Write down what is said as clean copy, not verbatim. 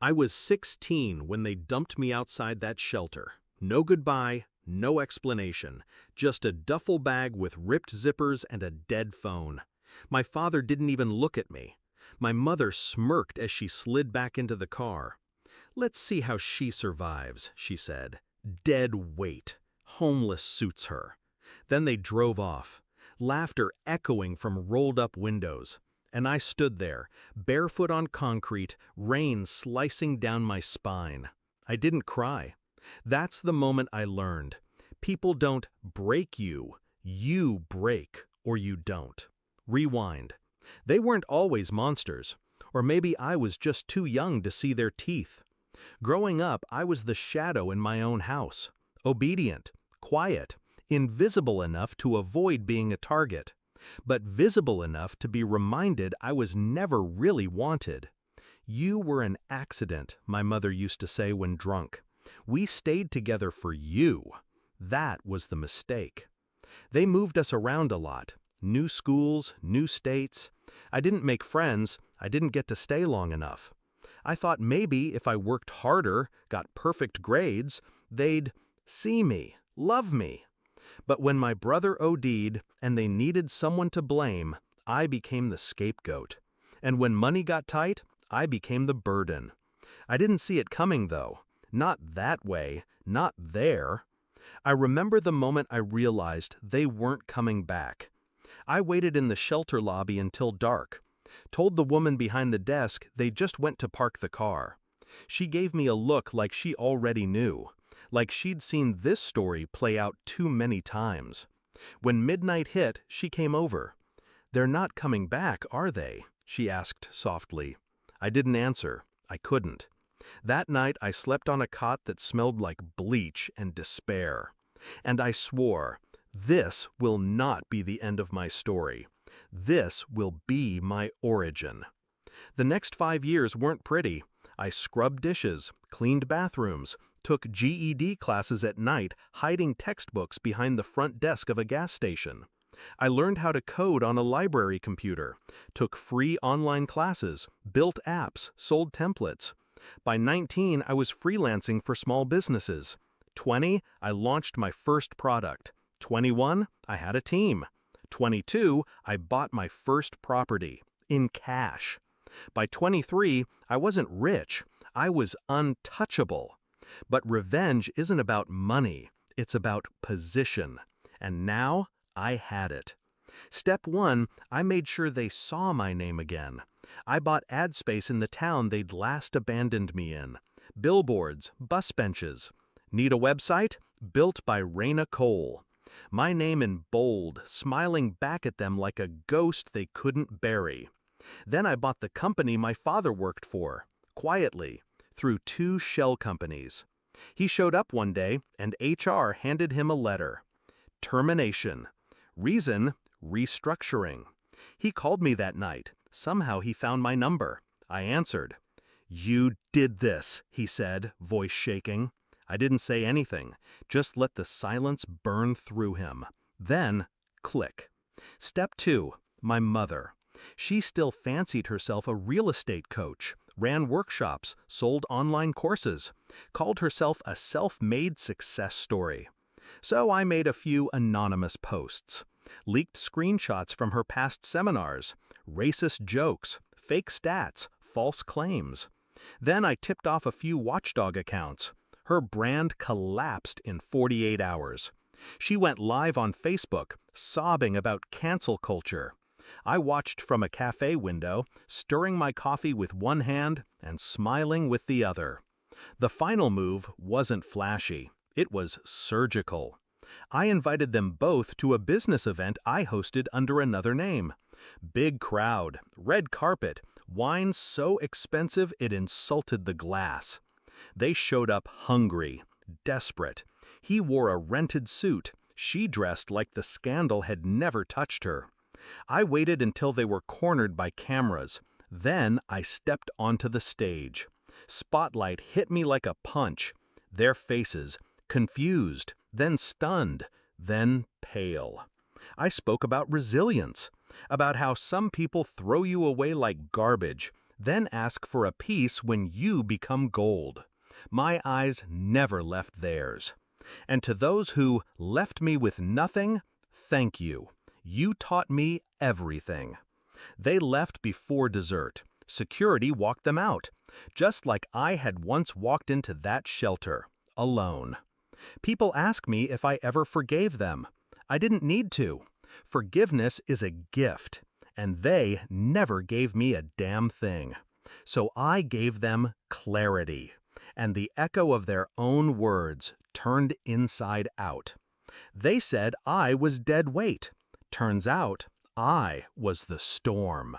I was 16 when they dumped me outside that shelter. No goodbye, no explanation, just a duffel bag with ripped zippers and a dead phone. My father didn't even look at me. My mother smirked as she slid back into the car. "Let's see how she survives," she said. "Dead weight. Homeless suits her." Then they drove off, laughter echoing from rolled-up windows. And I stood there, barefoot on concrete, rain slicing down my spine. I didn't cry. That's the moment I learned. People don't break you. You break, or you don't. Rewind. They weren't always monsters. Or maybe I was just too young to see their teeth. Growing up, I was the shadow in my own house. Obedient, quiet, invisible enough to avoid being a target, but visible enough to be reminded I was never really wanted. "You were an accident," my mother used to say when drunk. "We stayed together for you." That was the mistake. They moved us around a lot. New schools, new states. I didn't make friends. I didn't get to stay long enough. I thought maybe if I worked harder, got perfect grades, they'd see me, love me. But when my brother OD'd and they needed someone to blame, I became the scapegoat. And when money got tight, I became the burden. I didn't see it coming, though. Not that way, not there. I remember the moment I realized they weren't coming back. I waited in the shelter lobby until dark. Told the woman behind the desk they just went to park the car. She gave me a look like she already knew, like she'd seen this story play out too many times. When midnight hit, she came over. "They're not coming back, are they?" she asked softly. I didn't answer. I couldn't. That night I slept on a cot that smelled like bleach and despair. And I swore, this will not be the end of my story. This will be my origin. The next 5 years weren't pretty. I scrubbed dishes, cleaned bathrooms, took GED classes at night, hiding textbooks behind the front desk of a gas station. I learned how to code on a library computer, took free online classes, built apps, sold templates. By 19, I was freelancing for small businesses. 20, I launched my first product. 21, I had a team. 22, I bought my first property, in cash. By 23, I wasn't rich. I was untouchable. But revenge isn't about money. It's about position. And now, I had it. Step 1, I made sure they saw my name again. I bought ad space in the town they'd last abandoned me in. Billboards, bus benches. Need a website? Built by Raina Cole. My name in bold, smiling back at them like a ghost they couldn't bury. Then I bought the company my father worked for, quietly, through 2 shell companies. He showed up one day, and HR handed him a letter. Termination. Reason, restructuring. He called me that night. Somehow he found my number. I answered. "You did this," he said, voice shaking. I didn't say anything, just let the silence burn through him. Then, click. Step 2, my mother. She still fancied herself a real estate coach, ran workshops, sold online courses, called herself a self-made success story. So I made a few anonymous posts, leaked screenshots from her past seminars, racist jokes, fake stats, false claims. Then I tipped off a few watchdog accounts. Her brand collapsed in 48 hours. She went live on Facebook, sobbing about cancel culture. I watched from a cafe window, stirring my coffee with one hand and smiling with the other. The final move wasn't flashy. It was surgical. I invited them both to a business event I hosted under another name. Big crowd, red carpet, wine so expensive it insulted the glass. They showed up hungry, desperate. He wore a rented suit. She dressed like the scandal had never touched her. I waited until they were cornered by cameras. Then I stepped onto the stage. Spotlight hit me like a punch. Their faces, confused, then stunned, then pale. I spoke about resilience, about how some people throw you away like garbage, then ask for a piece when you become gold. My eyes never left theirs. And to those who left me with nothing, thank you. You taught me everything. They left before dessert. Security walked them out, just like I had once walked into that shelter, alone. People ask me if I ever forgave them. I didn't need to. Forgiveness is a gift, and they never gave me a damn thing. So I gave them clarity, and the echo of their own words turned inside out. They said I was dead weight. Turns out I was the storm.